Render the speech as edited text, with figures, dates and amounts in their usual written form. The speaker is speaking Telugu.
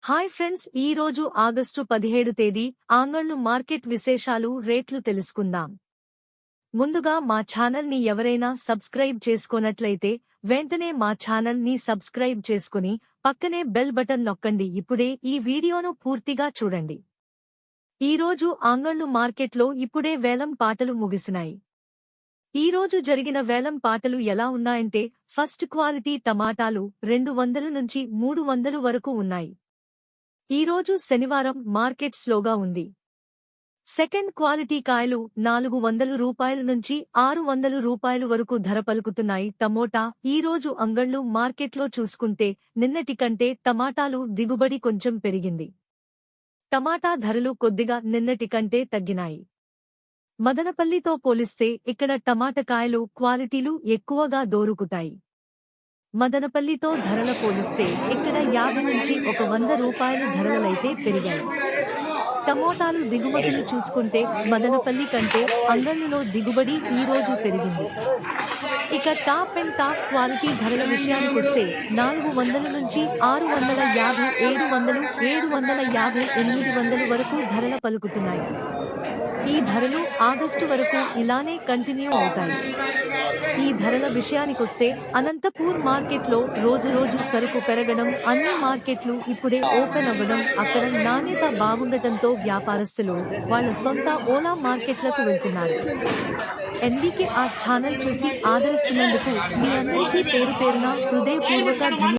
హాయ్ ఫ్రెండ్స్, ఈ రోజు ఆగస్టు 17 తేదీ ఆంగళ్ళు మార్కెట్ విశేషాలు రేట్లు తెలుసుకుందాం. ముందుగా మా ఛానల్ ని ఎవరైనా సబ్స్క్రైబ్ చేసుకోనట్లయితే వెంటనే మా ఛానల్ ని సబ్స్క్రైబ్ చేసుకుని పక్కనే బెల్ బటన్ నొక్కండి. ఇప్పుడే ఈ వీడియోను పూర్తిగా చూడండి. ఈ రోజు ఆంగళ్ళు మార్కెట్లో ఇప్పుడే వేలం పాటలు ముగిసినాయి. ఈ రోజు జరిగిన వేలం పాటలు ఎలా ఉన్నాయంటే, ఫస్ట్ క్వాలిటీ టమాటాలు 200 నుంచి 300 వరకు ఉన్నాయి. ఈ రోజు శనివారం మార్కెట్ స్లోగా ఉంది. సెకండ్ క్వాలిటీ కాయలు 400 రూపాయల నుంచి 600 రూపాయల వరకు ధర పలుకుతున్నాయి. టమోటా ఈ రోజు అంగళ్ళు మార్కెట్లో చూసుకుంటే నిన్నటి కంటే టమాటాలు దిగుబడి కొంచెం పెరిగింది. టమాటా ధరలు కొద్దిగా నిన్నటి కంటే తగ్గినాయి. మదనపల్లితో పోలిస్తే ఇక్కడ టమాటకాయలు క్వాలిటీలు ఎక్కువగా దొరుకుతాయి. మదనపల్లితో ధరల పోలిస్తే ఇక్కడ 50 నుంచి 100 రూపాయలు ధరలైతే పెరిగాయి. టమోటాలు దిగుమతులు చూసుకుంటే మదనపల్లి కంటే అంగళ్ళులో దిగుబడి ఈ రోజు పెరిగింది. ఇక టాప్ అండ్ టాప్ క్వాలిటీ ధరల విషయానికొస్తే 400 నుంచి 650, 700, 750, 800 వరకు ధరల పలుకుతున్నాయి. ఈ ధరలు ఆగస్టు వరకు ఇలానే కంటిన్యూ అవుతాయి. ఈ ధరల విషయానికొస్తే అనంతపూర్ మార్కెట్లో రోజురోజు సరుకు పెరగడం, అన్ని మార్కెట్లు ఇప్పుడే ఓపెన్ అవ్వడం, అక్కడ నాణ్యత బాగుండటంతో వ్యాపారస్తులు వాళ్ల సొంత ఓలా మార్కెట్లకు వెళ్తున్నారు. NBK ఛానల్ చూసి ఆదరిస్తున్నందుకు మీ అందరికీ పేరు పేరున హృదయపూర్వక ధన్యవాదాలు.